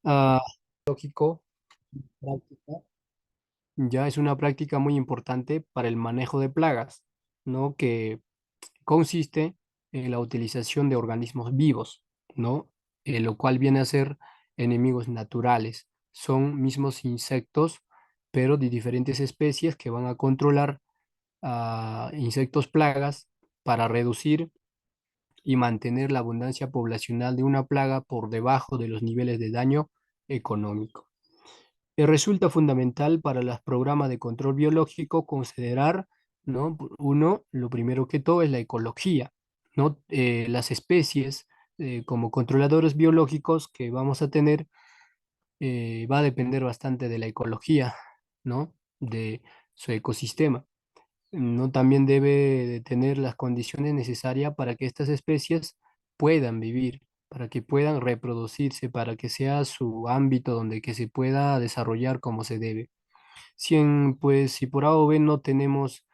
Ah, lógico, práctica, ya es una práctica muy importante para el manejo de plagas, ¿no? Que consiste en la utilización de organismos vivos, ¿no? Lo cual viene a ser enemigos naturales. Son mismos insectos, pero de diferentes especies que van a controlar a insectos plagas para reducir y mantener la abundancia poblacional de una plaga por debajo de los niveles de daño económico. Resulta fundamental para los programas de control biológico considerar, ¿no? Uno, lo primero que todo es la ecología, ¿no? Las especies como controladores biológicos que vamos a tener va a depender bastante de la ecología, ¿no? De su ecosistema. No también debe de tener las condiciones necesarias para que estas especies puedan vivir, para que puedan reproducirse, para que sea su ámbito donde que se pueda desarrollar como se debe. Pues, si por A o B no tenemos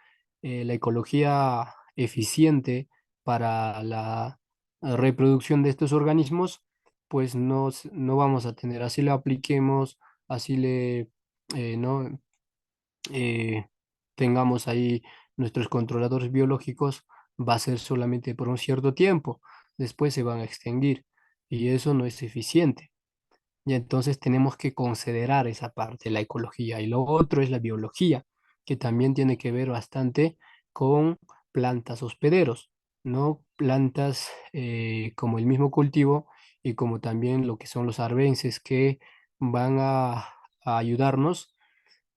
la ecología eficiente para la reproducción de estos organismos, pues no vamos a tener, así lo apliquemos, así no eh, tengamos ahí nuestros controladores biológicos, va a ser solamente por un cierto tiempo, después se van a extinguir y eso no es eficiente. Y entonces tenemos que considerar esa parte, la ecología. Y lo otro es la biología, que también tiene que ver bastante con plantas hospederos, ¿no? Plantas como el mismo cultivo y como también lo que son los arbences que van a ayudarnos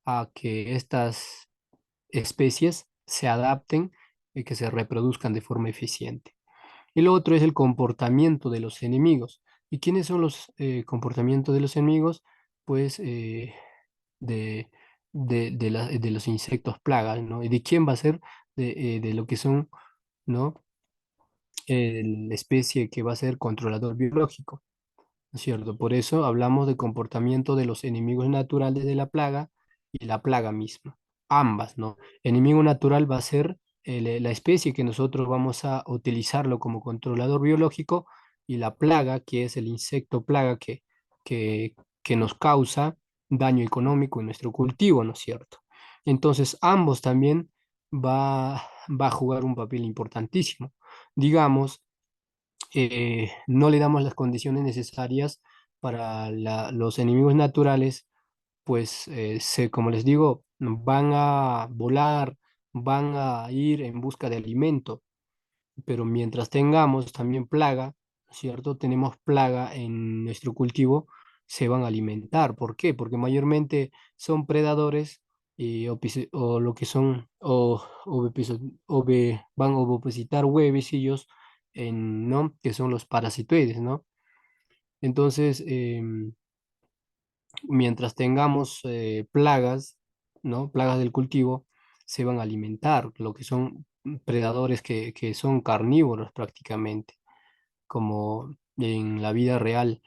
a que estas especies se adapten y que se reproduzcan de forma eficiente. Y lo otro es el comportamiento de los enemigos. ¿Y quiénes son los comportamientos de los enemigos? Pues de, de los insectos plagas, ¿no? ¿Y de quién va a ser? De lo que son, ¿no? La especie que va a ser controlador biológico, ¿no es cierto? Por eso hablamos de comportamiento de los enemigos naturales de la plaga y la plaga misma, ambas, ¿no? Enemigo natural va a ser la especie que nosotros vamos a utilizarlo como controlador biológico y la plaga, que es el insecto plaga que, que nos causa daño económico en nuestro cultivo, ¿no es cierto? Entonces, ambos también va a jugar un papel importantísimo. Digamos, no le damos las condiciones necesarias para los enemigos naturales, pues como les digo, van a volar, van a ir en busca de alimento, pero mientras tengamos también plaga, ¿cierto? Tenemos plaga en nuestro cultivo, se van a alimentar. ¿Por qué? Porque mayormente son predadores o lo que son, van a ovipositar huevecillos ¿no? Que son los parasitoides, ¿no? Entonces, mientras tengamos plagas, ¿no? Plagas del cultivo, se van a alimentar, lo que son predadores que son carnívoros prácticamente, como en la vida real,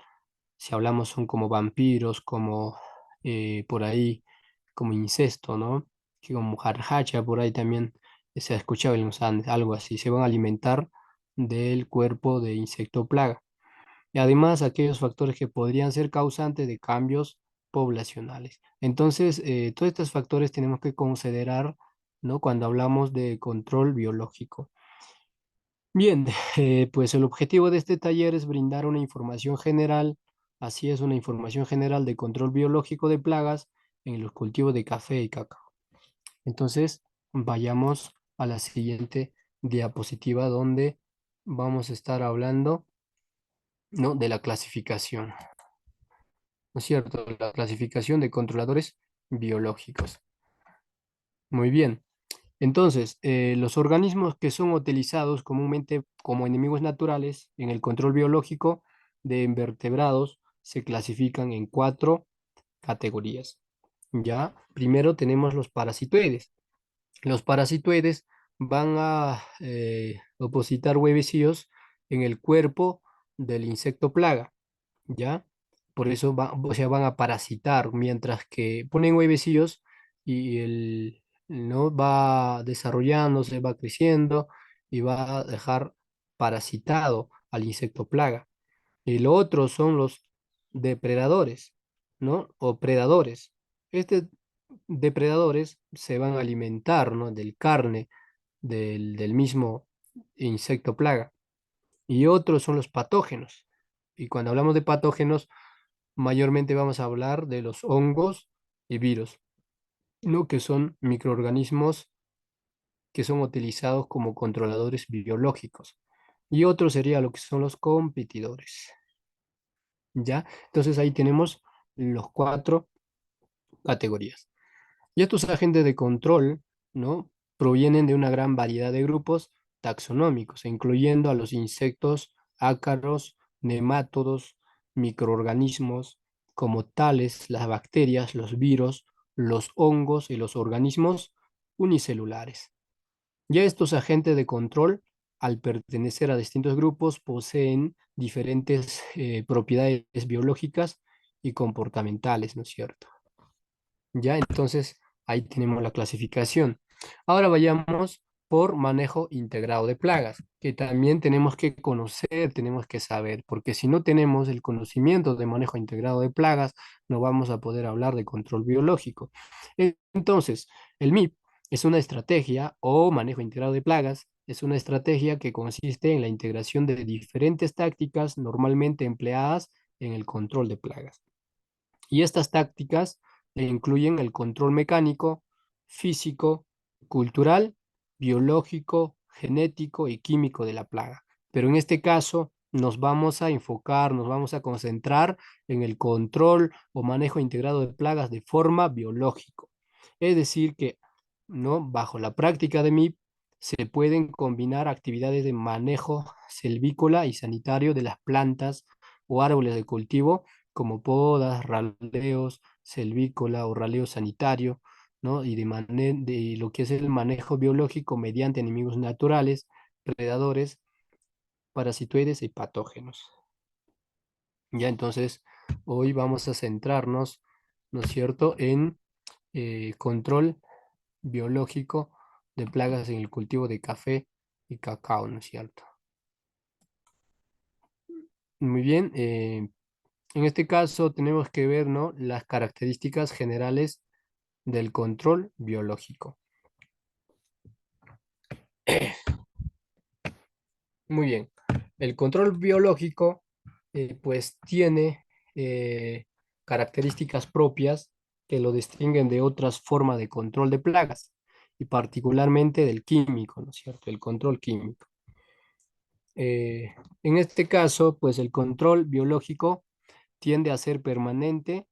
si hablamos son como vampiros, como por ahí, como incesto, ¿no? Que como jarjacha, por ahí también se ha escuchado en los Andes, algo así, se van a alimentar del cuerpo de insecto plaga y además aquellos factores que podrían ser causantes de cambios poblacionales. Entonces, todos estos factores tenemos que considerar, ¿no? Cuando hablamos de control biológico. Bien, pues el objetivo de este taller es brindar una información general, así es, una información general de control biológico de plagas en los cultivos de café y cacao. Entonces, vayamos a la siguiente diapositiva donde vamos a estar hablando, ¿no? De la clasificación. ¿No es cierto? La clasificación de controladores biológicos. Muy bien. Entonces, los organismos que son utilizados comúnmente como enemigos naturales en el control biológico de invertebrados se clasifican en cuatro categorías. Ya, primero tenemos los parasitoides. Los parasitoides van a opositar huevecillos en el cuerpo del insecto plaga. ¿Ya? Por eso o sea, van a parasitar, mientras que ponen huevecillos y ¿no? Va desarrollándose, va creciendo y va a dejar parasitado al insecto plaga. Y lo otro son depredadores, ¿no? O predadores. Estos depredadores se van a alimentar, ¿no? Del carne del mismo insecto plaga. Y otros son los patógenos. Y cuando hablamos de patógenos, mayormente vamos a hablar de los hongos y virus, ¿no? Que son microorganismos que son utilizados como controladores biológicos. Y otro sería lo que son los competidores, ¿ya? Entonces ahí tenemos los cuatro categorías. Y estos agentes de control, ¿no? Provienen de una gran variedad de grupos taxonómicos, incluyendo a los insectos, ácaros, nemátodos, microorganismos, como tales las bacterias, los virus, los hongos y los organismos unicelulares. Ya estos agentes de control, al pertenecer a distintos grupos, poseen diferentes propiedades biológicas y comportamentales, ¿no es cierto? Ya, entonces ahí tenemos la clasificación. Ahora vayamos por manejo integrado de plagas, que también tenemos que conocer, tenemos que saber, porque si no tenemos el conocimiento de manejo integrado de plagas, no vamos a poder hablar de control biológico. Entonces, el MIP es una estrategia o manejo integrado de plagas, es una estrategia que consiste en la integración de diferentes tácticas normalmente empleadas en el control de plagas. Y estas tácticas incluyen el control mecánico, físico, cultural, biológico, genético y químico de la plaga. Pero en este caso nos vamos a enfocar, nos vamos a concentrar en el control o manejo integrado de plagas de forma biológico. Es decir, que ¿no? Bajo la práctica de MIP se pueden combinar actividades de manejo selvícola y sanitario de las plantas o árboles de cultivo como podas, raleos, selvícola o raleo sanitario, ¿no? Y de lo que es el manejo biológico mediante enemigos naturales, predadores, parasitoides y patógenos. Ya entonces, hoy vamos a centrarnos, ¿no es cierto?, en control biológico de plagas en el cultivo de café y cacao, ¿no es cierto? Muy bien, en este caso tenemos que ver, ¿no? Las características generales del control biológico. Muy bien. El control biológico, pues, tiene características propias que lo distinguen de otras formas de control de plagas y particularmente del químico, ¿no es cierto? El control químico. Eh, en este caso, pues, el control biológico tiende a ser permanente,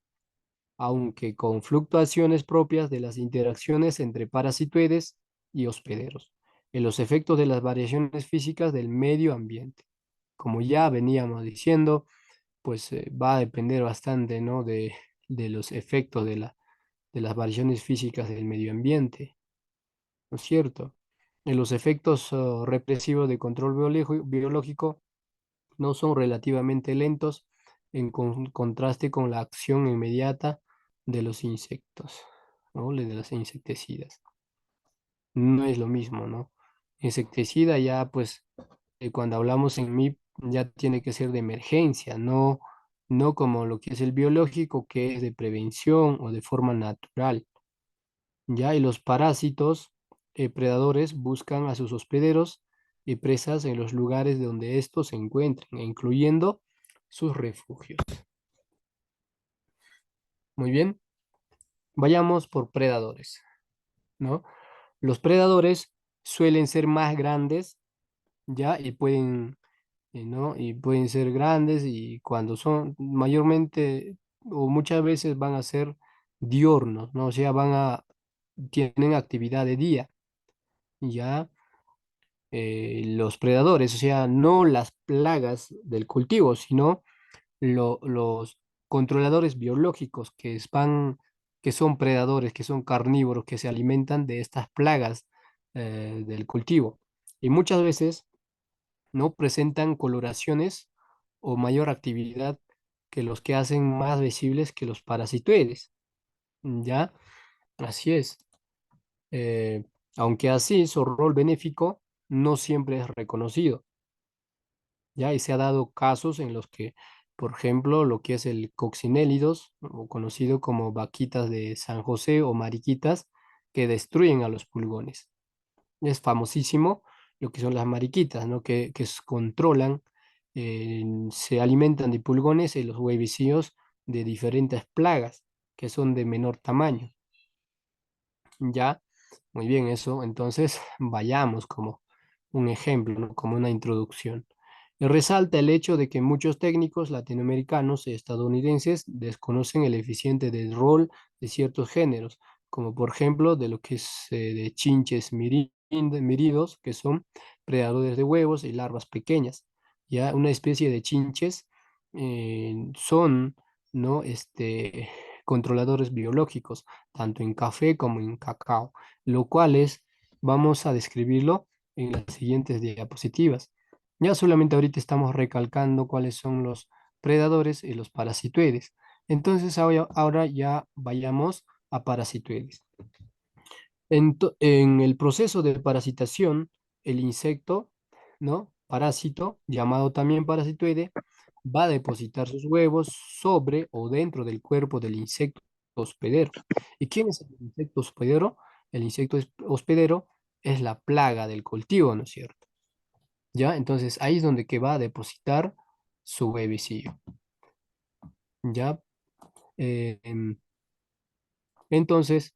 aunque con fluctuaciones propias de las interacciones entre parasitoides y hospederos, en los efectos de las variaciones físicas del medio ambiente. Como ya veníamos diciendo, pues va a depender bastante, ¿no? de los efectos de las variaciones físicas del medio ambiente, ¿no es cierto? En los efectos represivos de control biológico no son relativamente lentos en contraste con la acción inmediata de los insectos, ¿no? De las insecticidas. No es lo mismo, ¿no? Insecticida ya, pues, cuando hablamos en MIP, ya tiene que ser de emergencia, no como lo que es el biológico, que es de prevención o de forma natural. Ya, y los parásitos predadores buscan a sus hospederos y presas en los lugares donde estos se encuentren, incluyendo sus refugios. Muy bien, vayamos por predadores, ¿no? Los predadores suelen ser más grandes, ¿ya? ¿No? Y pueden ser grandes y cuando son mayormente o muchas veces van a ser diurnos, ¿no? O sea, tienen actividad de día, ¿ya? Los predadores, o sea, no las plagas del cultivo, sino los controladores biológicos que son predadores, que son carnívoros, que se alimentan de estas plagas del cultivo. Y muchas veces no presentan coloraciones o mayor actividad que los que hacen más visibles que los parasitoides. ¿Ya? Así es. Eh, Aunque así su rol benéfico no siempre es reconocido. ¿Ya? Y se ha dado casos en los que Por ejemplo, lo que es el coccinélidos, o conocido como vaquitas de San José o mariquitas, que destruyen a los pulgones. Es famosísimo lo que son las mariquitas, ¿no? Controlan, se alimentan de pulgones y los huevecillos de diferentes plagas que son de menor tamaño. Ya, muy bien, eso. Entonces, vayamos como un ejemplo, ¿no? Como una introducción. Y resalta el hecho de que muchos técnicos latinoamericanos y estadounidenses desconocen el eficiente del rol de ciertos géneros, como por ejemplo de lo que es de chinches miridos, que son predadores de huevos y larvas pequeñas. Ya, una especie de chinches son, ¿no? Controladores biológicos tanto en café como en cacao, lo cual vamos a describirlo en las siguientes diapositivas. Ya solamente ahorita estamos recalcando cuáles son los predadores y los parasitoides. Entonces ahora ya vayamos a parasitoides. En el proceso de parasitación, el insecto, ¿no? Parásito, llamado también parasitoide, va a depositar sus huevos sobre o dentro del cuerpo del insecto hospedero. ¿Y quién es el insecto hospedero? El insecto hospedero es la plaga del cultivo, ¿no es cierto? ¿Ya? Entonces ahí es donde que va a depositar su huevecillo. ¿Ya? Em, entonces,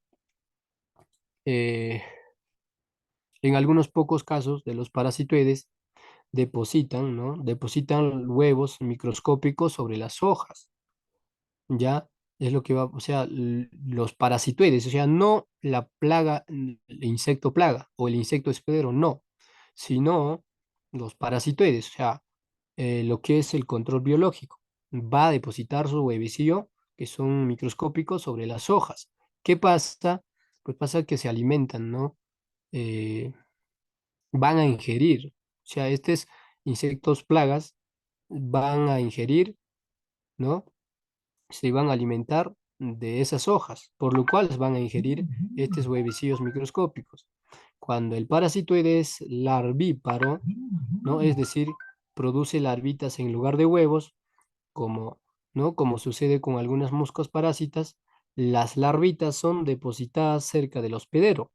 eh, en algunos pocos casos de los parasitoides, depositan, ¿no? Depositan huevos microscópicos sobre las hojas, ¿ya? Es lo que va, o sea, los parasitoides, o sea, no la plaga, el insecto plaga o el insecto hospedero, no, sino los parasitoides, o sea, lo que es el control biológico. Va a depositar su huevecillo, que son microscópicos, sobre las hojas. ¿Qué pasa? Pues pasa que se alimentan, ¿no? Eh, Van a ingerir, o sea, estos insectos plagas van a ingerir, ¿no? Se van a alimentar de esas hojas, por lo cual van a ingerir estos huevecillos microscópicos. Cuando el parasitoide es larvíparo, ¿no? Es decir, produce larvitas en lugar de huevos, como, ¿no? Como sucede con algunas moscas parásitas, las larvitas son depositadas cerca del hospedero,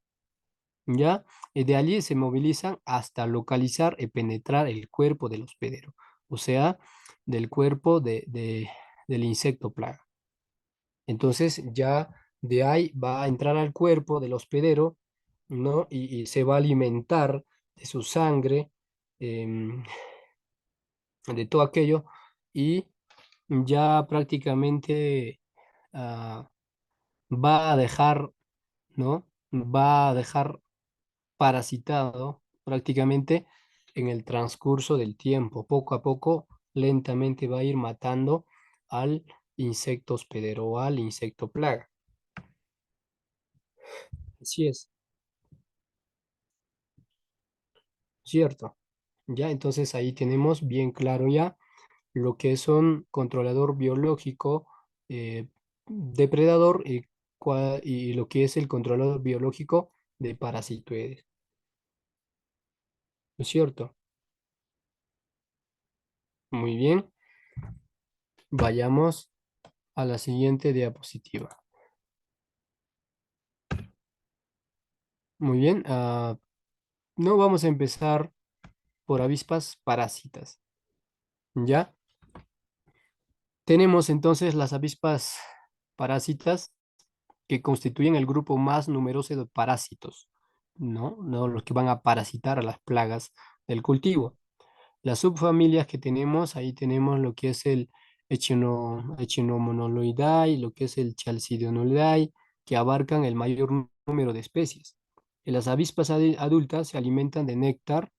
¿ya? Y de allí se movilizan hasta localizar y penetrar el cuerpo del hospedero, o sea, del cuerpo del insecto plaga. Entonces ya de ahí va a entrar al cuerpo del hospedero, ¿no? Y se va a alimentar de su sangre, em, de todo aquello, y ya prácticamente ah, va a dejar, ¿no? Va a dejar parasitado prácticamente en el transcurso del tiempo. Poco a poco, lentamente va a ir matando al insecto hospedero o al insecto plaga. Así es, cierto. Ya, entonces ahí tenemos bien claro ya lo que es un controlador biológico, depredador y lo que es el controlador biológico de parasitoides. ¿No es cierto? Muy bien, vayamos a la siguiente diapositiva. Muy bien, no vamos a empezar por avispas parásitas. ¿Ya? Tenemos entonces las avispas parásitas que constituyen el grupo más numeroso de parásitos, ¿no? ¿No? Los que van a parasitar a las plagas del cultivo. Las subfamilias que tenemos, ahí tenemos lo que es el Echinomonaluidae, lo que es el Chalcidionulidae, que abarcan el mayor número de especies. Y las avispas adultas se alimentan de néctar,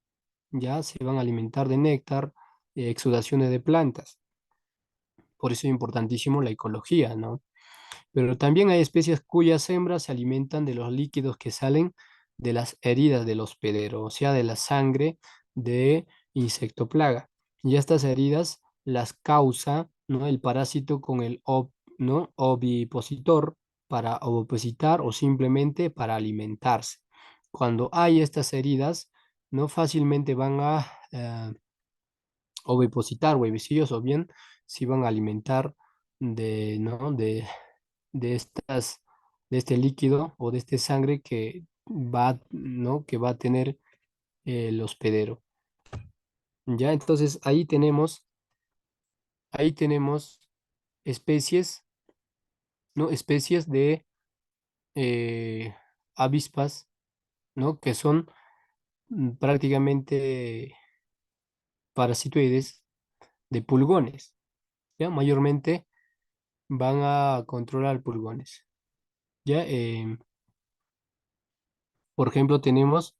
ya se van a alimentar de néctar, exudaciones de plantas. Por eso es importantísimo la ecología, ¿no? Pero también hay especies cuyas hembras se alimentan de los líquidos que salen de las heridas del hospedero, o sea, de la sangre de insecto plaga. Y estas heridas las causa, ¿no? El parásito con ¿no? Ovipositor para ovipositar o simplemente para alimentarse. Cuando hay estas heridas, no fácilmente van a ovipositar huevecillos o bien se iban a alimentar de, ¿no? de estas, de este líquido o de este sangre que va, ¿no? que va a tener el hospedero. Ya, entonces ahí tenemos especies, ¿no? Especies de eh, avispas, ¿no? Que son prácticamente parasitoides de pulgones, ¿ya? Mayormente van a controlar pulgones, ¿ya? Por ejemplo, tenemos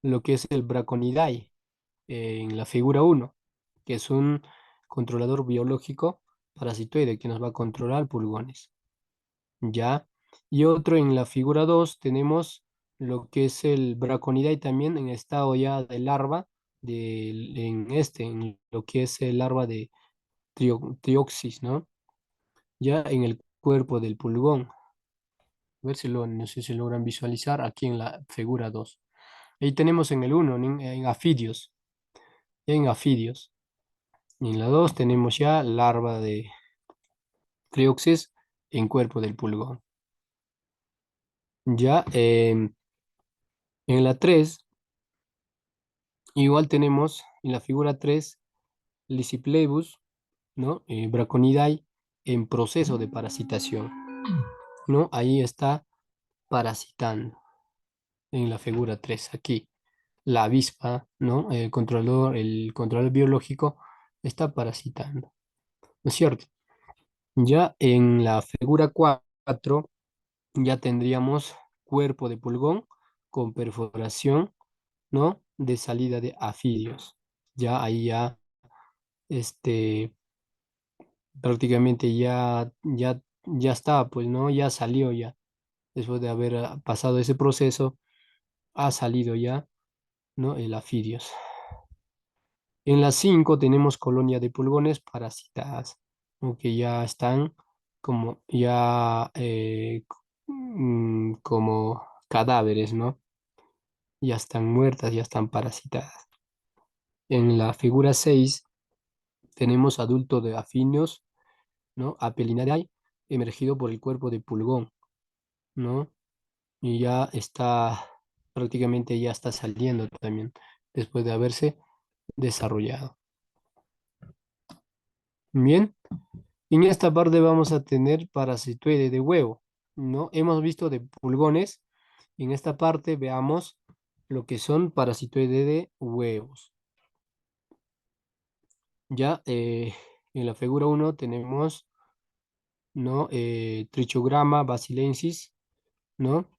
lo que es el Braconidae en la figura uno, que es un controlador biológico parasitoide que nos va a controlar pulgones, ¿ya? Y otro en la figura 2 tenemos lo que es el Braconidae también en estado ya de larva, en lo que es el larva de Trioxis, ¿no? Ya en el cuerpo del pulgón. A ver si no sé si logran visualizar aquí en la figura 2. Ahí tenemos en el uno en afidios, en afidios. Y en la 2 tenemos ya larva de Trioxis en cuerpo del pulgón. Ya en la 3 igual tenemos en la figura 3 Lysiplebus, ¿no? Braconidae en proceso de parasitación, ¿no? Ahí está parasitando en la figura 3 aquí. La avispa, ¿no? El controlador biológico está parasitando, ¿no es cierto? Ya en la figura 4 ya tendríamos cuerpo de pulgón con perforación, ¿no? De salida de afidios. Ya ahí ya, este, prácticamente ya está, pues, ¿no? Ya salió ya. Después de haber pasado ese proceso, ha salido ya, ¿no? El afidios. En las 5 tenemos colonia de pulgones parasitadas, ¿no? Que ya están como, como cadáveres, ¿no? Ya están muertas, ya están parasitadas. En la figura 6 tenemos adulto de afinios, ¿no? Apellinariae, emergido por el cuerpo de pulgón, ¿no? Y ya está, prácticamente ya está saliendo también, después de haberse desarrollado. Bien, en esta parte vamos a tener parasitoide de huevo, ¿no? Hemos visto de pulgones, en esta parte veamos lo que son parasitoide de huevos. Ya en la figura uno tenemos, ¿no? Trichograma basilensis, ¿no?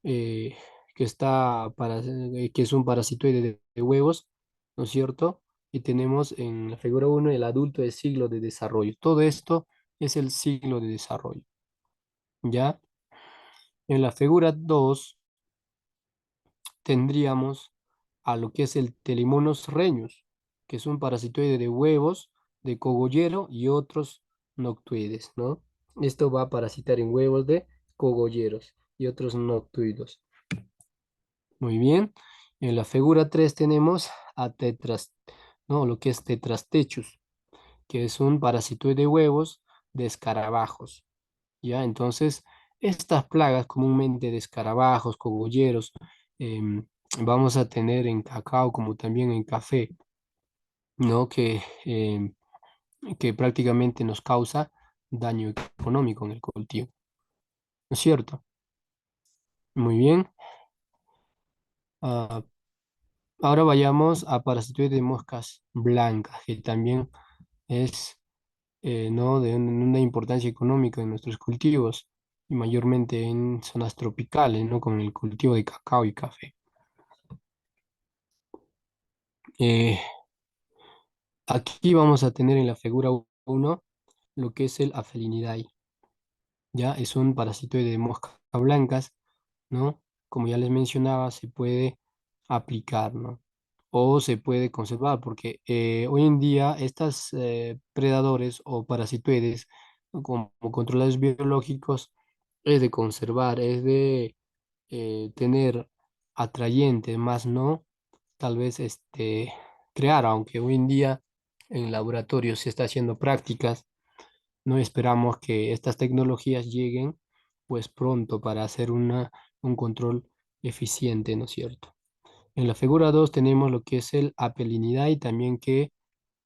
Eh, que es un parasitoide de huevos, ¿no es cierto? Y tenemos en la figura uno el adulto de siglo de desarrollo. Todo esto es el siglo de desarrollo, ¿ya? En la figura 2 tendríamos a lo que es el Telimonos reñus, que es un parasitoide de huevos, de cogollero y otros noctuides, ¿no? Esto va a parasitar en huevos de cogolleros y otros noctuidos. Muy bien. En la figura 3 tenemos a no, lo que es Tetrastechus, que es un parasitoide de huevos de escarabajos. ¿Ya? Entonces, estas plagas comúnmente de escarabajos, cogolleros, em, vamos a tener en cacao como también en café, ¿no? Que prácticamente nos causa daño económico en el cultivo, ¿no es cierto? Muy bien. Ah, ahora vayamos a parasitoides de moscas blancas, que también es, ¿no? de una importancia económica en nuestros cultivos, y mayormente en zonas tropicales, ¿no? Con el cultivo de cacao y café. Eh, Aquí vamos a tener en la figura uno lo que es el Afelinidae. Ya es un parasitoide de moscas blancas, ¿no? Como ya les mencionaba, se puede aplicar, ¿no? O se puede conservar, porque hoy en día estas predadores o parasitoides, ¿no? Como controladores biológicos, es de conservar, es de tener atrayentes, más no tal vez crear, aunque hoy en día en laboratorio se está haciendo prácticas. No esperamos que estas tecnologías lleguen pues pronto para hacer un control eficiente, ¿no es cierto? En la figura 2 tenemos lo que es el apelinidae también que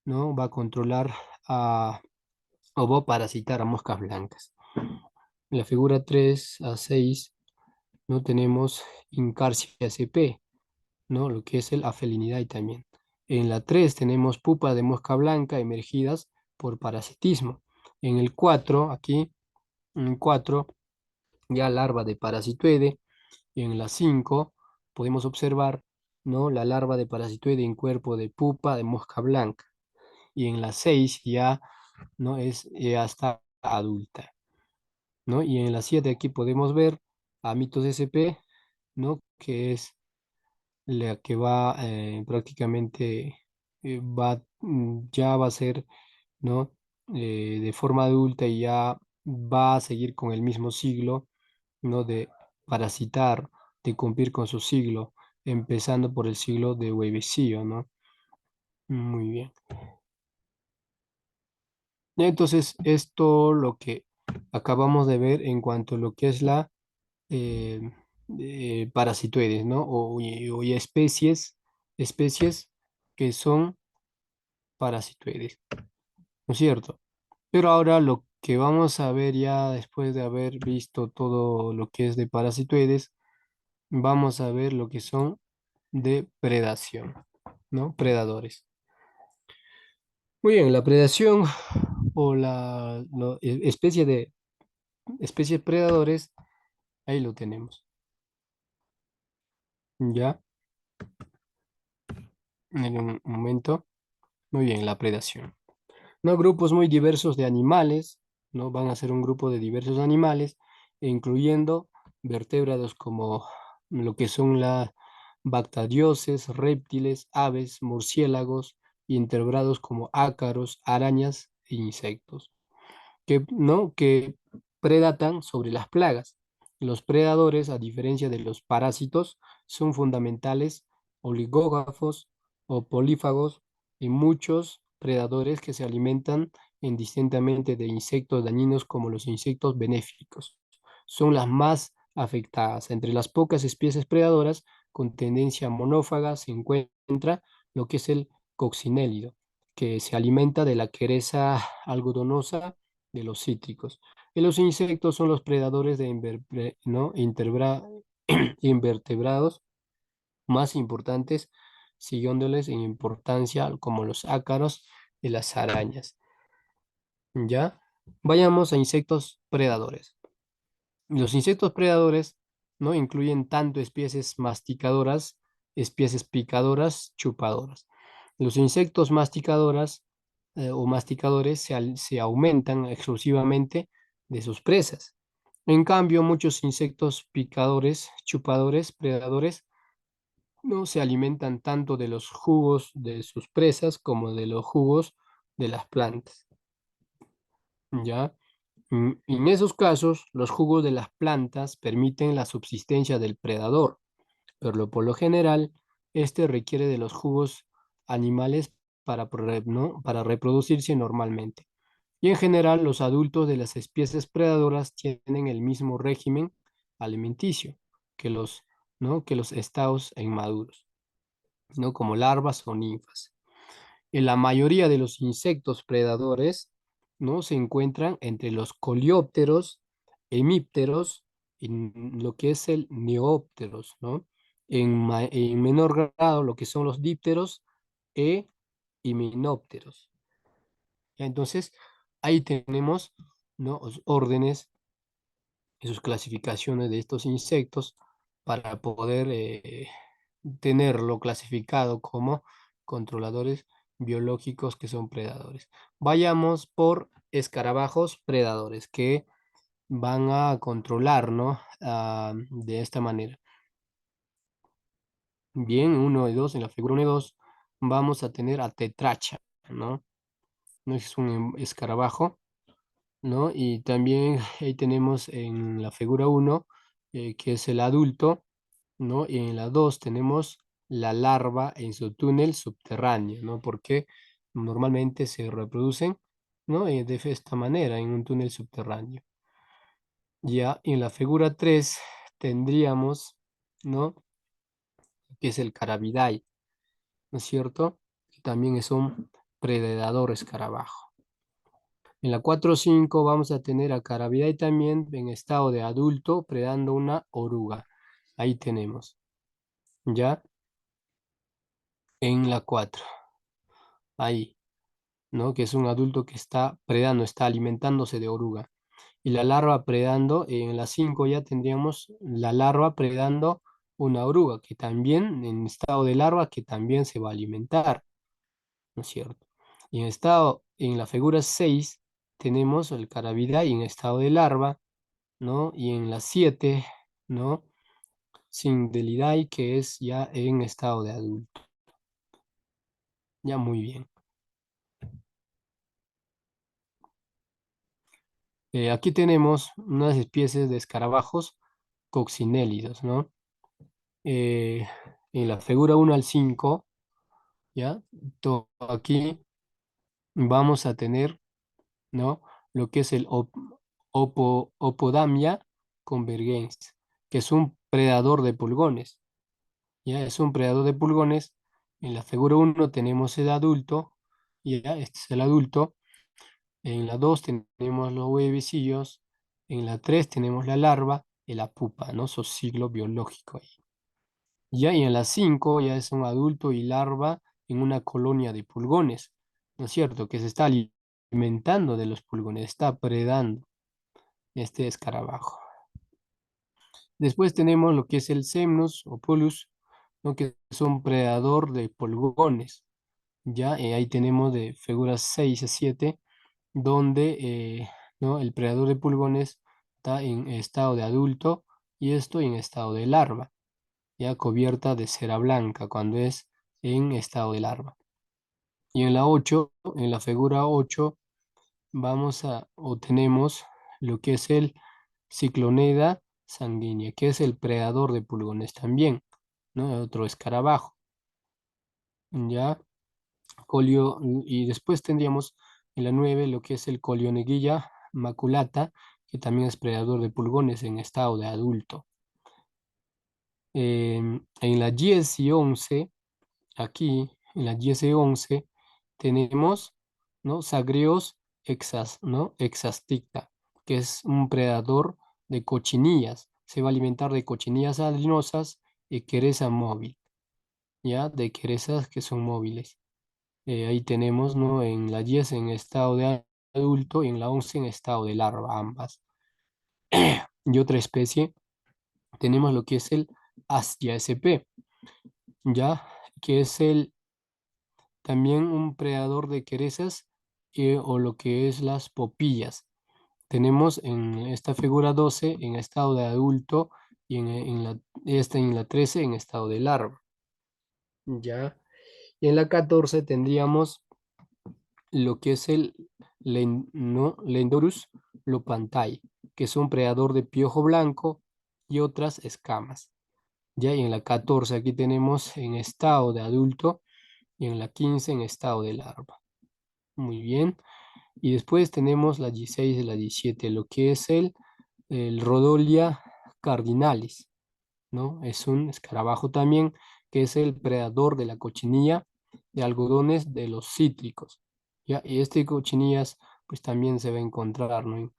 ¿no? va a controlar a, o va a parasitar a moscas blancas. En la figura 3 a 6 no tenemos Incarcia sp, ¿no? Lo que es el afelinidae también. En la 3 tenemos pupa de mosca blanca emergidas por parasitismo. En el 4 aquí, en el 4 ya larva de parasitoide. Y en la 5 podemos observar, ¿no? La larva de parasitoide en cuerpo de pupa de mosca blanca. Y en la 6 ya, ¿no? Ya está adulta, ¿no? Y en la 7 aquí podemos ver a Mitos SP, ¿no? Que es la que va prácticamente, ya va a ser, ¿no? De forma adulta y ya va a seguir con el mismo siglo, ¿no? De parasitar, de cumplir con su siglo, empezando por el siglo de Huevecillo, ¿no? Muy bien. Entonces, esto lo que acabamos de ver en cuanto a lo que es la eh, parasitoides, ¿no? O especies que son parasitoides, ¿no es cierto? Pero ahora lo que vamos a ver ya después de haber visto todo lo que es de parasitoides, vamos a ver lo que son de predación, ¿no? Predadores. Muy bien, la predación o especie de especies predadores, ahí lo tenemos. Ya, en un momento. Muy bien, la predación. No, grupos muy diversos de animales, ¿no? Van a ser un grupo de diversos animales, incluyendo vertébrados como lo que son las bacterioses, reptiles, aves, murciélagos, y invertebrados como ácaros, arañas e insectos que predatan sobre las plagas. Los predadores, a diferencia de los parásitos, son fundamentales oligógafos o polífagos y muchos predadores que se alimentan indistintamente de insectos dañinos como los insectos benéficos. Son las más afectadas. Entre las pocas especies predadoras con tendencia monófaga se encuentra lo que es el coccinélido, que se alimenta de la queresa algodonosa de los cítricos. Y los insectos son los predadores de ¿no? Invertebrados más importantes, siguiéndoles en importancia como los ácaros y las arañas. ¿Ya? Vayamos a insectos predadores. Los insectos predadores no incluyen tanto especies masticadoras, especies picadoras, chupadoras. Los insectos masticadoras o masticadores se aumentan exclusivamente de sus presas. En cambio, muchos insectos picadores, chupadores, predadores, no se alimentan tanto de los jugos de sus presas como de los jugos de las plantas. ¿Ya? En esos casos, los jugos de las plantas permiten la subsistencia del predador, pero por lo general, este requiere de los jugos animales ¿no? para reproducirse normalmente. Y en general, los adultos de las especies predadoras tienen el mismo régimen alimenticio que ¿no? que los estados inmaduros, ¿no? Como larvas o ninfas. En la mayoría de los insectos predadores, ¿no? Se encuentran entre los coleópteros, hemípteros, en lo que es el neópteros, ¿no? En menor grado, lo que son los dípteros e himenópteros. Entonces, ahí tenemos, ¿no? Los órdenes y sus clasificaciones de estos insectos para poder tenerlo clasificado como controladores biológicos que son predadores. Vayamos por escarabajos predadores que van a controlar, ¿no? De esta manera. Bien, uno y dos, en la figura 1 y 2 vamos a tener a tetracha, ¿no? No es un escarabajo, ¿no? Y también ahí tenemos en la figura 1, que es el adulto, ¿no? Y en la 2 tenemos la larva en su túnel subterráneo, ¿no? ¿Por qué? normalmente se reproducen, ¿no? De esta manera, en un túnel subterráneo. Ya en la figura 3 tendríamos, ¿no? Que es el carabidae, ¿no es cierto? Que también es un predador escarabajo. En la 4.5 vamos a tener a carabidae también en estado de adulto predando una oruga. Ahí tenemos, ¿ya? En la 4, ahí, ¿no? Que es un adulto que está predando, está alimentándose de oruga. Y la larva predando, en la 5 ya tendríamos la larva predando una oruga, que también, en estado de larva, que también se va a alimentar, ¿no es cierto? Y en la figura 6 tenemos el carabidae en estado de larva, ¿no? Y en la 7, ¿no? Sindelidae, que es ya en estado de adulto. Ya muy bien. Aquí tenemos unas especies de escarabajos coccinélidos, ¿no? Eh, en la figura 1 al 5, ¿ya? Aquí vamos a tener, ¿no? Lo que es el Opodamia convergens, que es un predador de pulgones, ¿ya? Es un predador de pulgones. En la figura 1 tenemos el adulto, ¿ya? Este es el adulto. En la 2 tenemos los huevecillos. En la 3 tenemos la larva y la pupa, ¿no? Su siglo biológico ahí. Ya, y en la 5 ya es un adulto y larva en una colonia de pulgones, ¿no es cierto? Que se está alimentando de los pulgones, está predando este escarabajo. Después tenemos lo que es el Semnus o Polus, ¿no? Que es un predador de pulgones. Ya, ahí tenemos de figuras 6 a 7, donde ¿no? El predador de pulgones está en estado de adulto y esto en estado de larva, ya cubierta de cera blanca cuando es en estado de larva. Y en la 8, en la figura 8, o tenemos lo que es el Cicloneda sanguínea, que es el predador de pulgones también, ¿no? Otro escarabajo, ¿ya? Y después tendríamos en la 9 lo que es el Colioneguilla maculata, que también es predador de pulgones en estado de adulto. En la 10 y 11, aquí en la 10 y 11, tenemos, ¿no? Sagreos ¿no? Exasticta, que es un predador de cochinillas. Se va a alimentar de cochinillas adinosas y quereza móvil, ¿ya? De querezas que son móviles. Ahí tenemos, ¿no? En la 10 en estado de adulto y en la 11 en estado de larva, ambas. Y otra especie, tenemos lo que es el Astia sp, ¿ya? Que es también un predador de querezas o lo que es las popillas. Tenemos en esta figura 12 en estado de adulto y en la 13 en estado de larva, ¿ya? Y en la 14 tendríamos lo que es el ¿no? Lendorus lopantai, que es un predador de piojo blanco y otras escamas. Ya, y en la 14 aquí tenemos en estado de adulto y en la 15 en estado de larva. Muy bien. Y después tenemos la 16 y la 17, lo que es el Rhodolia cardinalis, ¿no? Es un escarabajo también que es el predador de la cochinilla de algodones de los cítricos, ¿ya? Y este cochinillas pues también se va a encontrar, ¿no? En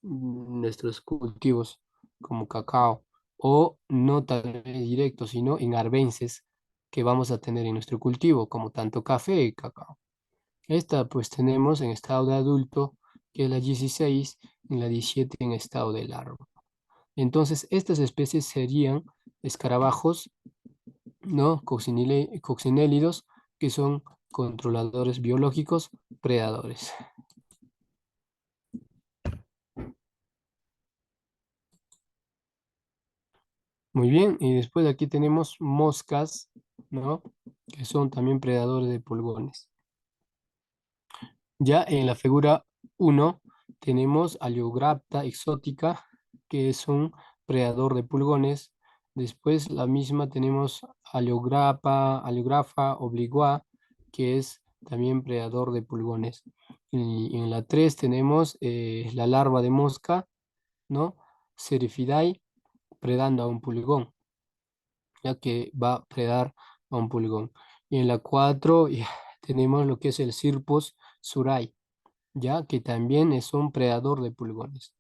nuestros cultivos como cacao o no tal vez directo, sino en arbences que vamos a tener en nuestro cultivo, como tanto café y cacao. Esta pues tenemos en estado de adulto, que es la 16, y la 17 en estado de larva. Entonces, estas especies serían escarabajos, ¿no? Coccinélidos, que son controladores biológicos predadores. Muy bien, y después aquí tenemos moscas, ¿no? Que son también predadores de pulgones. Ya en la figura 1 tenemos Aliograpta exótica, que es un predador de pulgones. Después la misma tenemos Aliografa obligua, que es también predador de pulgones. Y en la 3 tenemos la larva de mosca, ¿no? Serifidae, predando a un pulgón, ya que va a predar a un pulgón. Y en la 4 ya, tenemos lo que es el Cirpus surai, ya que también es un predador de pulgones.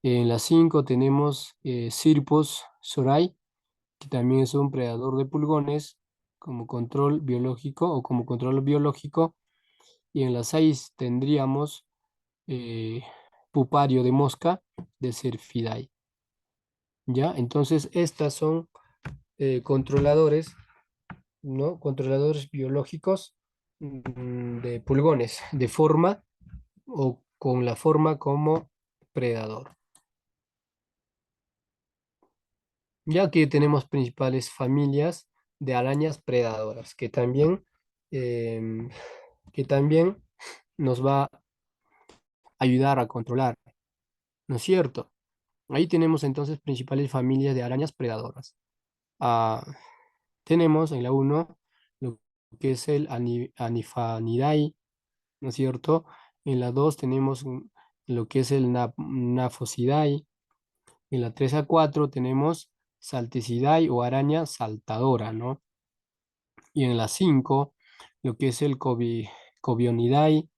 En la 5 tenemos Cirpus surai, que también es un predador de pulgones como control biológico o como control biológico. Y en la 6 tendríamos eh, pupario de mosca de Serfidae. ¿Ya? Entonces, estas son controladores, ¿no? Controladores biológicos de pulgones, de forma o con la forma como predador. Ya que tenemos principales familias de arañas predadoras, em, que también nos va a ayudar a controlar, ¿no es cierto? Ahí tenemos entonces principales familias de arañas predadoras. Ah, tenemos en la uno lo que es el Anifanidae, ¿no es cierto? En la 2 tenemos lo que es el Nafosidae. En la 3 a 4 tenemos Salticidae o araña saltadora, ¿no? Y en la 5 lo que es el Cobionidae.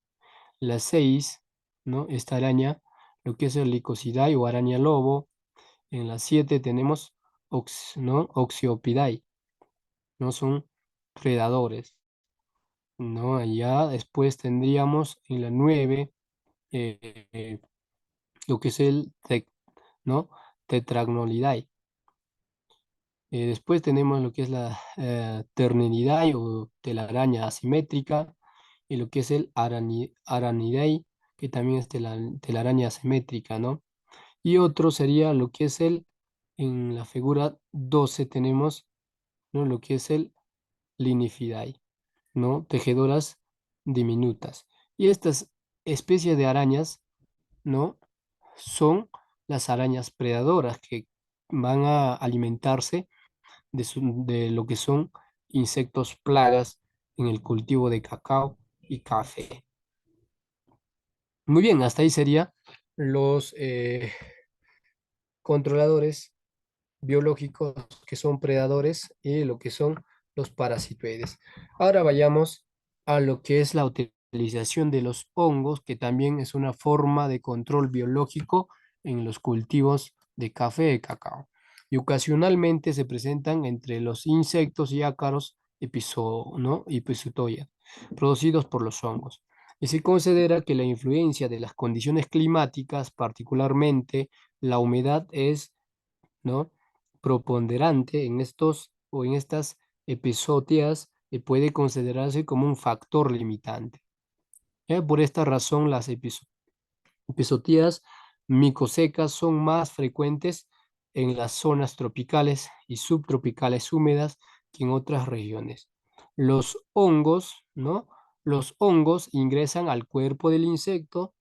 La 6, ¿no? Esta araña, lo que es el Lycosidae o araña lobo. En la 7 tenemos ¿no? Oxiopidae, ¿no? Son predadores, ¿no? Allá después tendríamos en la 9 lo que es el ¿no? Tetragnolidae. Después tenemos lo que es la Terninidae o telaraña asimétrica y lo que es el Aranidae, que también es telaraña asimétrica, ¿no? Y otro sería lo que es en la figura 12 tenemos, ¿no? Lo que es el Linifidae, ¿no? Tejedoras diminutas. Y estas especies de arañas, ¿no? Son las arañas predadoras que van a alimentarse de lo que son insectos plagas en el cultivo de cacao y café. Muy bien, hasta ahí sería los controladores biológicos que son predadores y lo que son los parasitoides. Ahora vayamos a lo que es la utilización de los hongos, que también es una forma de control biológico en los cultivos de café y cacao. Y ocasionalmente se presentan entre los insectos y ácaros ¿no? Epizotoides, producidos por los hongos. Y se considera que la influencia de las condiciones climáticas, particularmente la humedad, es, ¿no? Preponderante en estos o en estas episodias puede considerarse como un factor limitante. Por esta razón, las episodias micosecas son más frecuentes en las zonas tropicales y subtropicales húmedas que en otras regiones. Los hongos, ¿no? Los hongos ingresan al cuerpo del insecto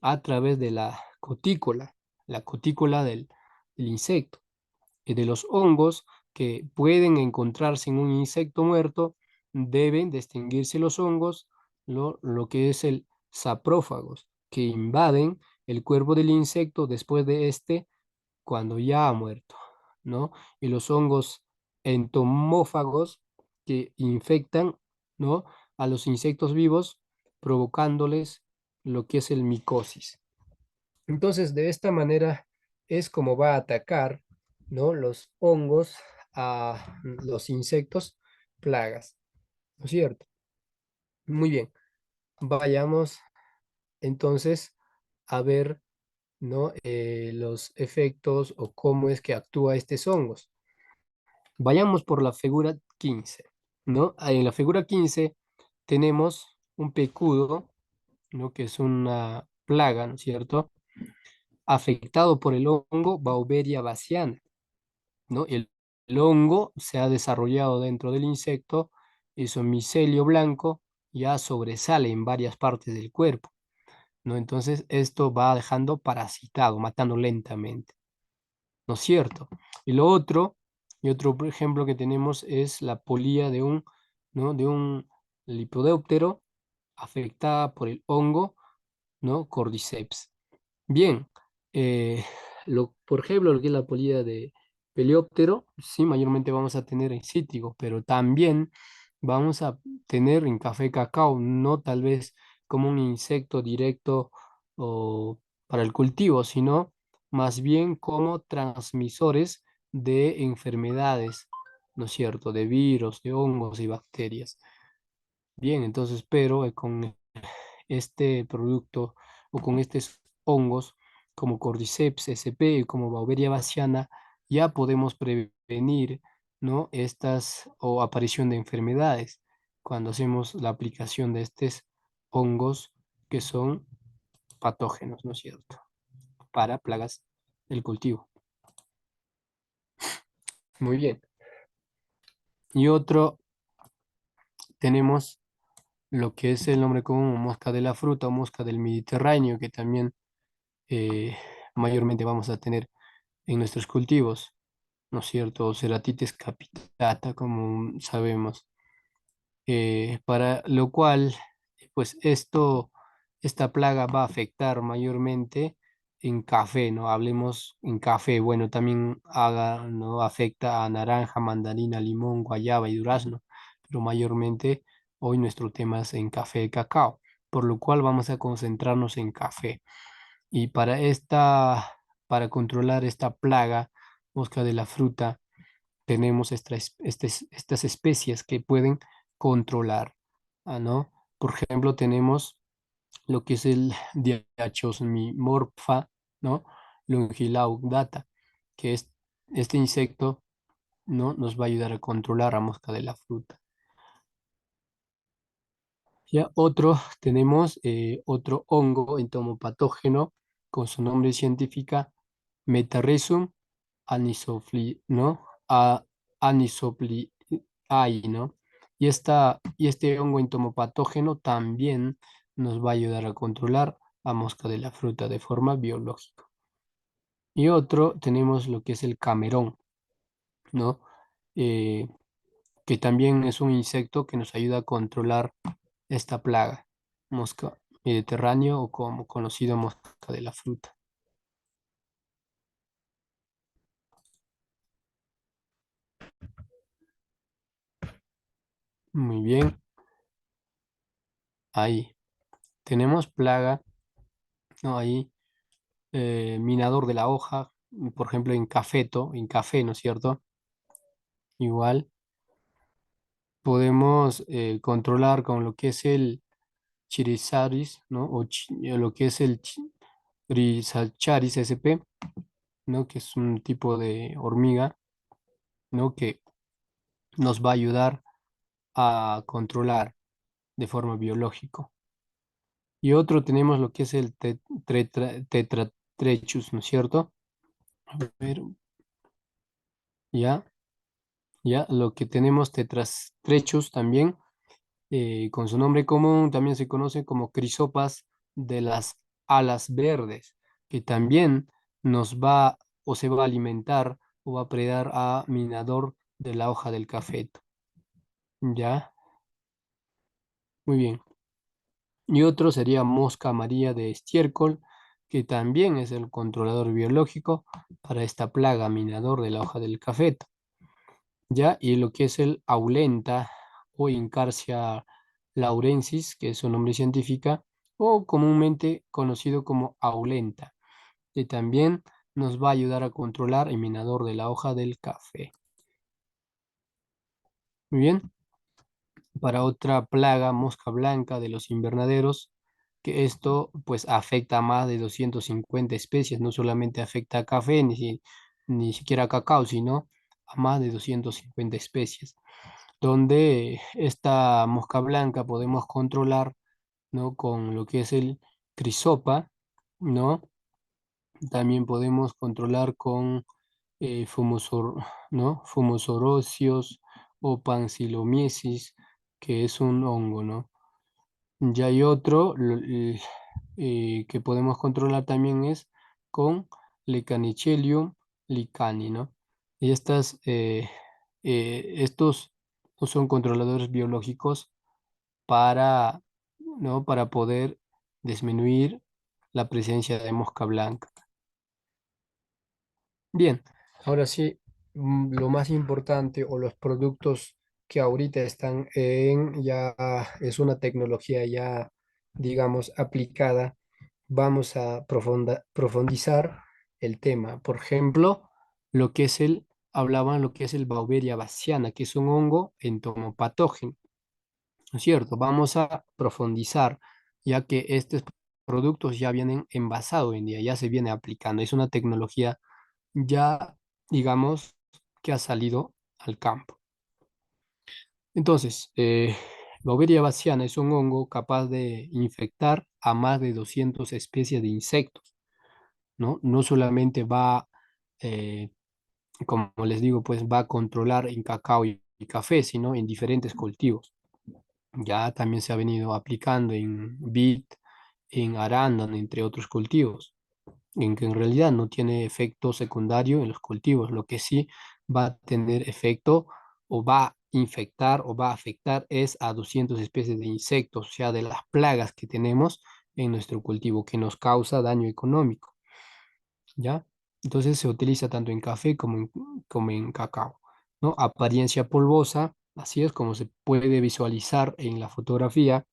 a través de la cutícula del insecto de los hongos que pueden encontrarse en un insecto muerto, deben distinguirse los hongos, lo que es el saprófagos, que invaden el cuerpo del insecto después de este, cuando ya ha muerto, ¿no? Y los hongos entomófagos que infectan, ¿no? A los insectos vivos, provocándoles lo que es el micosis. Entonces, de esta manera es como va a atacar, ¿no? Los hongos a los insectos plagas, ¿no es cierto? Muy bien, vayamos entonces a ver, ¿no? Los efectos o cómo es que actúa estos hongos. Vayamos por la figura 15, ¿no? En la figura 15 tenemos un pecudo, ¿no? Que es una plaga, ¿no es cierto? Afectado por el hongo Beauveria baciana, ¿no? El hongo se ha desarrollado dentro del insecto y su micelio blanco ya sobresale en varias partes del cuerpo, ¿no? Entonces esto va dejando parasitado, matando lentamente, ¿no es cierto? Y lo otro, y otro ejemplo que tenemos es la polilla de un, ¿no? De un lepidóptero afectada por el hongo, ¿no? Cordyceps. Bien, eh, por ejemplo, lo que es la polilla de Peleóptero, sí, mayormente vamos a tener en cítricos, pero también vamos a tener en café cacao, no tal vez como un insecto directo o para el cultivo, sino más bien como transmisores de enfermedades, ¿no es cierto? De virus, de hongos y bacterias. Bien, entonces, pero con este producto o con estos hongos como Cordyceps sp, como Beauveria baciana, ya podemos prevenir, ¿no? Estas o aparición de enfermedades cuando hacemos la aplicación de estos hongos que son patógenos, ¿no es cierto? Para plagas del cultivo. Muy bien. Y otro, tenemos lo que es el nombre común, mosca de la fruta o mosca del Mediterráneo, que también eh, mayormente vamos a tener en nuestros cultivos, ¿no es cierto? Ceratitis capitata, como sabemos, para lo cual, pues esta plaga va a afectar mayormente en café, ¿no? Hablemos en café, bueno, también ¿no? Afecta a naranja, mandarina, limón, guayaba y durazno, pero mayormente hoy nuestro tema es en café y cacao, por lo cual vamos a concentrarnos en café. Y para controlar esta plaga, mosca de la fruta, tenemos estas especies que pueden controlar, ¿no? Por ejemplo, tenemos lo que es el Diachosmimorpha, ¿no? Longilaudata, que es este insecto, ¿no? Nos va a ayudar a controlar a mosca de la fruta. Ya tenemos otro hongo entomopatógeno con su nombre científica Metarrhizum ¿no? Anisopliae, ¿no? Y este hongo entomopatógeno también nos va a ayudar a controlar a mosca de la fruta de forma biológica. Y otro tenemos lo que es el camerón, ¿no? Eh, que también es un insecto que nos ayuda a controlar esta plaga, mosca mediterráneo o como conocido mosca de la fruta. Muy bien, ahí tenemos plaga, ¿no? Ahí, minador de la hoja, por ejemplo en café, ¿no es cierto? Igual podemos controlar con lo que es el Chirisaris, ¿no? Lo que es el Chrysacharis sp, ¿no? Que es un tipo de hormiga, ¿no? Que nos va a ayudar a controlar de forma biológica. Y otro tenemos lo que es el Tetratrechus, ¿no es cierto? A ver, ya, ya, lo que tenemos Tetratrechus también, con su nombre común, también se conoce como crisopas de las alas verdes, que también nos va o se va a alimentar o va a predar a minador de la hoja del café. ¿Ya? Muy bien. Y otro sería mosca amarilla de estiércol, que también es el controlador biológico para esta plaga minador de la hoja del café. ¿Ya? Y lo que es el aulenta o Incarcia laurensis, que es su nombre científica, o comúnmente conocido como aulenta, que también nos va a ayudar a controlar el minador de la hoja del café. Muy bien. Para otra plaga, mosca blanca de los invernaderos, que esto pues afecta a más de 250 especies, no solamente afecta a café ni siquiera a cacao, sino a más de 250 especies, donde esta mosca blanca podemos controlar, ¿no? Con lo que es el crisopa, ¿no? También podemos controlar con ¿no? Fumosorocios o pancilomiesis, que es un hongo, ¿no? Ya hay otro que podemos controlar también es con Lecanichelium licani, ¿no? Y estos no son controladores biológicos para ¿no? Para poder disminuir la presencia de mosca blanca. Bien, ahora sí, lo más importante o los productos que ahorita están en, ya es una tecnología ya, digamos, aplicada. Vamos a profundizar el tema. Por ejemplo, hablaban lo que es el Beauveria bassiana, que es un hongo entomopatógeno, ¿no es cierto? Vamos a profundizar, ya que estos productos ya vienen envasados hoy en día, ya se viene aplicando. Es una tecnología ya, digamos, que ha salido al campo. Entonces, Beauveria bassiana es un hongo capaz de infectar a más de 200 especies de insectos, ¿no? No solamente va, eh, como les digo, pues va a controlar en cacao y café, sino en diferentes cultivos. Ya también se ha venido aplicando en vid, en arándano, entre otros cultivos, en que en realidad no tiene efecto secundario en los cultivos, lo que sí va a tener efecto o va a infectar o va a afectar es a 200 especies de insectos, o sea, de las plagas que tenemos en nuestro cultivo, que nos causa daño económico, ¿ya? Entonces se utiliza tanto en café como en cacao, ¿no? Apariencia polvosa, así es como se puede visualizar en la fotografía,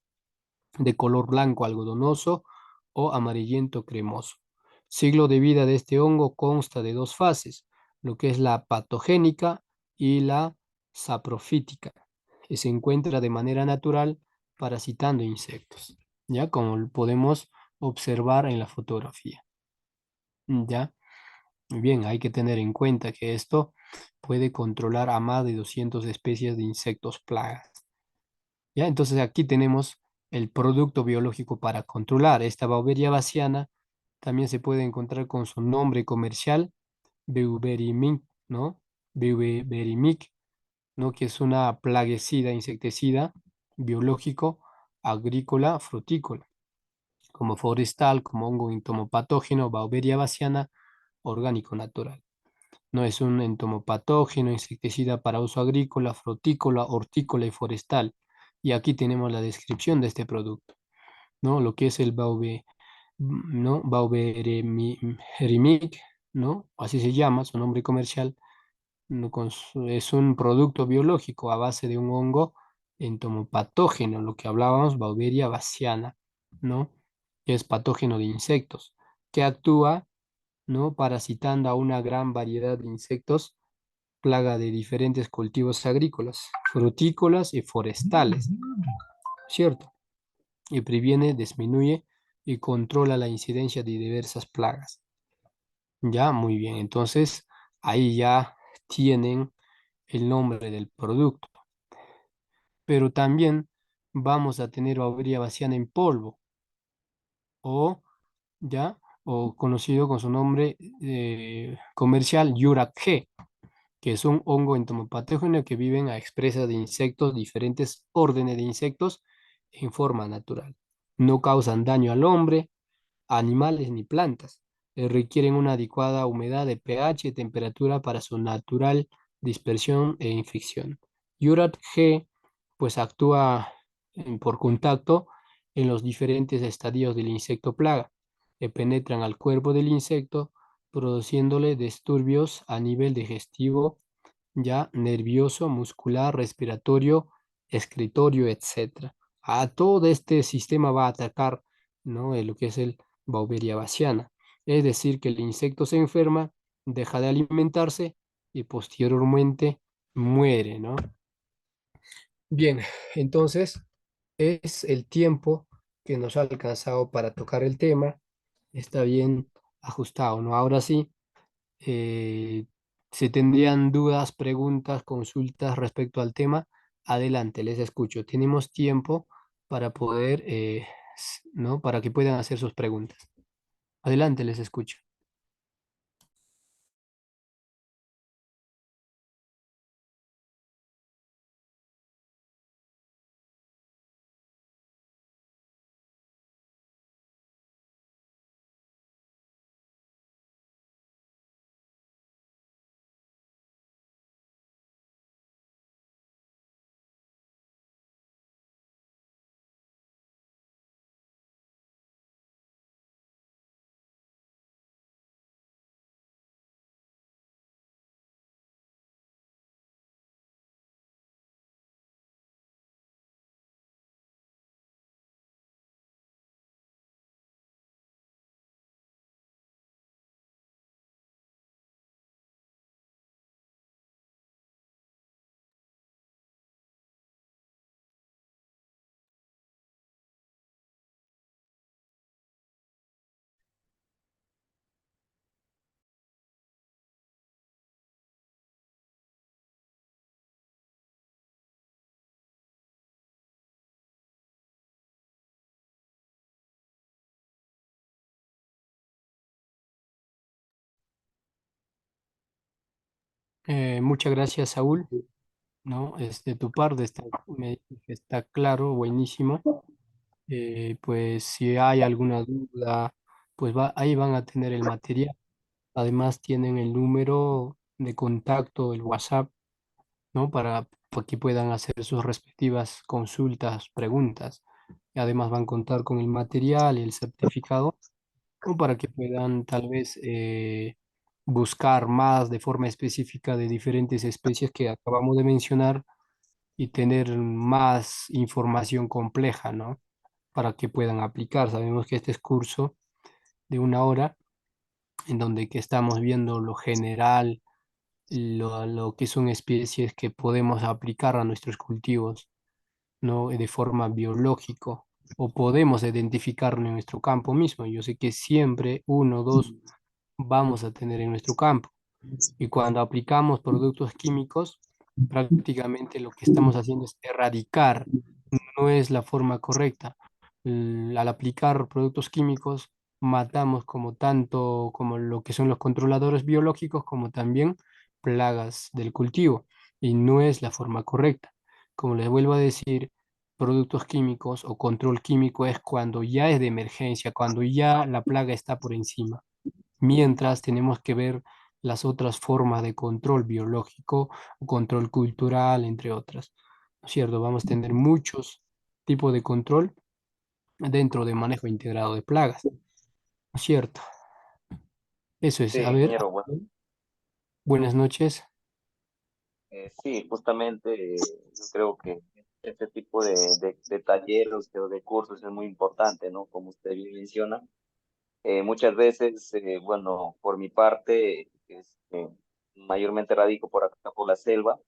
de color blanco algodonoso o amarillento cremoso. Ciclo de vida de este hongo consta de dos fases, lo que es la patogénica y la saprofítica, y se encuentra de manera natural parasitando insectos, ya como podemos observar en la fotografía. Ya, bien, hay que tener en cuenta que esto puede controlar a más de 200 especies de insectos plagas. ¿Ya? Entonces aquí tenemos el producto biológico para controlar. Esta Beauveria bassiana también se puede encontrar con su nombre comercial, Beauverimic, ¿no? Beauverimic, ¿no? Que es una plaguicida, insecticida biológico, agrícola, frutícola, como forestal, como hongo entomopatógeno, Beauveria bassiana, orgánico natural. No es un entomopatógeno, insecticida para uso agrícola, frutícola, hortícola y forestal. Y aquí tenemos la descripción de este producto, ¿no? Lo que es el ¿no? Beauverimic, ¿no? Así se llama, su nombre comercial, ¿no? Es un producto biológico a base de un hongo entomopatógeno, lo que hablábamos, Beauveria bassiana, ¿no? Que es patógeno de insectos, que actúa, ¿no? Parasitando a una gran variedad de insectos plaga de diferentes cultivos agrícolas, frutícolas y forestales, ¿cierto? Y previene, disminuye y controla la incidencia de diversas plagas. Ya, muy bien, entonces ahí ya tienen el nombre del producto, pero también vamos a tener Beauveria bassiana en polvo o ya, o conocido con su nombre comercial Yurac G, que es un hongo entomopatógeno que viven a expresas de insectos, diferentes órdenes de insectos en forma natural. No causan daño al hombre, animales ni plantas. Requieren una adecuada humedad de pH y temperatura para su natural dispersión e infección. Urat G pues actúa por contacto en los diferentes estadios del insecto plaga, que penetran al cuerpo del insecto, produciéndole disturbios a nivel digestivo, ya nervioso, muscular, respiratorio, excretorio, etcétera. A todo este sistema va a atacar, ¿no? Lo que es el Beauveria bassiana. Es decir, que el insecto se enferma, deja de alimentarse y posteriormente muere, ¿no? Bien, entonces es el tiempo que nos ha alcanzado para tocar el tema. Está bien ajustado, ¿no? Ahora sí, eh, si tendrían dudas, preguntas, consultas respecto al tema, adelante, les escucho. Tenemos tiempo para poder, ¿no? Para que puedan hacer sus preguntas. Adelante, les escucho. Muchas gracias, Saúl, ¿no? De tu parte me dices que está claro, buenísimo. Pues si hay alguna duda, pues ahí van a tener el material. Además tienen el número de contacto, el WhatsApp, ¿no? Para que puedan hacer sus respectivas consultas, preguntas. Y además van a contar con el material y el certificado, ¿no? Para que puedan tal vez buscar más de forma específica de diferentes especies que acabamos de mencionar y tener más información compleja, ¿no? Para que puedan aplicar. Sabemos que este es curso de 1 hora en donde que estamos viendo lo general, lo que son especies que podemos aplicar a nuestros cultivos, ¿no? De forma biológico, o podemos identificarlo en nuestro campo mismo. Yo sé que siempre uno o dos vamos a tener en nuestro campo. Y cuando aplicamos productos químicos, prácticamente lo que estamos haciendo es erradicar, no es la forma correcta. Al aplicar productos químicos, matamos como tanto como lo que son los controladores biológicos, como también plagas del cultivo, y no es la forma correcta. Como les vuelvo a decir, productos químicos o control químico es cuando ya es de emergencia, cuando ya la plaga está por encima, mientras tenemos que ver las otras formas de control biológico o control cultural, entre otras. ¿No es cierto? Vamos a tener muchos tipos de control dentro de manejo integrado de plagas. ¿No es cierto? Eso es. Sí, A ver, ingeniero, bueno, buenas noches. sí, justamente yo creo que este tipo de talleres o de cursos es muy importante, ¿no? Como usted bien menciona. Muchas veces, bueno, por mi parte, mayormente radico por acá, por la selva,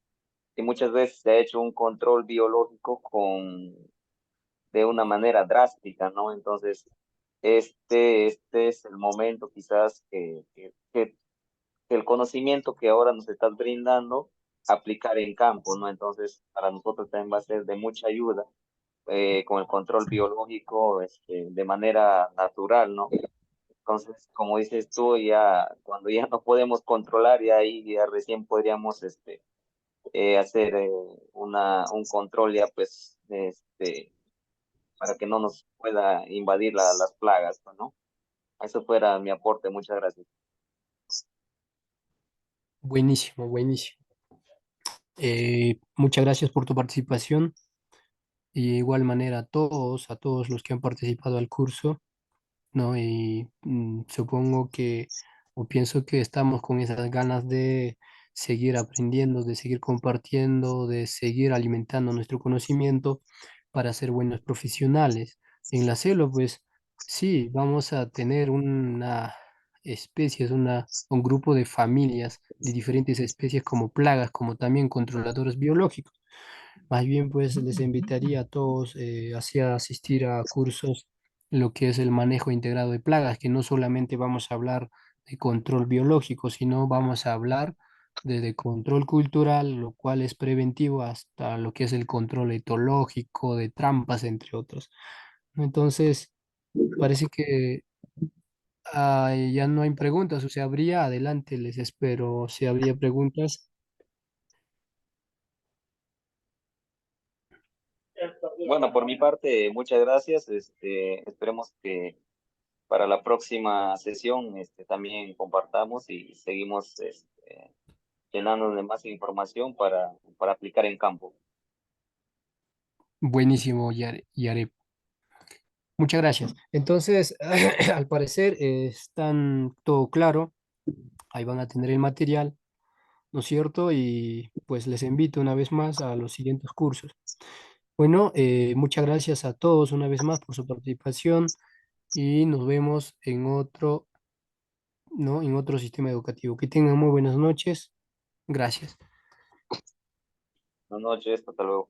y muchas veces se ha hecho un control biológico de una manera drástica, ¿no? Entonces, este es el momento quizás que el conocimiento que ahora nos estás brindando, aplicar en campo, ¿no? Entonces, para nosotros también va a ser de mucha ayuda con el control biológico de manera natural, ¿no? Entonces, como dices tú, ya cuando ya no podemos controlar, ya ahí ya recién podríamos hacer un control ya pues para que no nos pueda invadir las plagas, ¿no? Eso fuera mi aporte, muchas gracias. Buenísimo, buenísimo. Muchas gracias por tu participación. Y de igual manera a todos los que han participado al curso. ¿No? Y supongo que, o pienso que estamos con esas ganas de seguir aprendiendo, de seguir compartiendo, de seguir alimentando nuestro conocimiento para ser buenos profesionales. En la selva, pues sí, vamos a tener una especie, un grupo de familias de diferentes especies como plagas, como también controladores biológicos. Más bien, pues les invitaría a todos hacia asistir a cursos en lo que es el manejo integrado de plagas, que no solamente vamos a hablar de control biológico, sino vamos a hablar de control cultural, lo cual es preventivo, hasta lo que es el control etológico, de trampas, entre otros. Entonces, parece que ya no hay preguntas, o sea, habría, adelante, les espero, si habría preguntas. Bueno, por mi parte, muchas gracias. Esperemos que para la próxima sesión también compartamos y seguimos llenándonos de más información para aplicar en campo. Buenísimo, Yarep. Muchas gracias. Entonces, al parecer están todo claro. Ahí van a tener el material, ¿no es cierto? Y pues les invito una vez más a los siguientes cursos. Bueno, muchas gracias a todos una vez más por su participación y nos vemos en otro, ¿no? En otro sistema educativo. Que tengan muy buenas noches. Gracias. Buenas noches, hasta luego.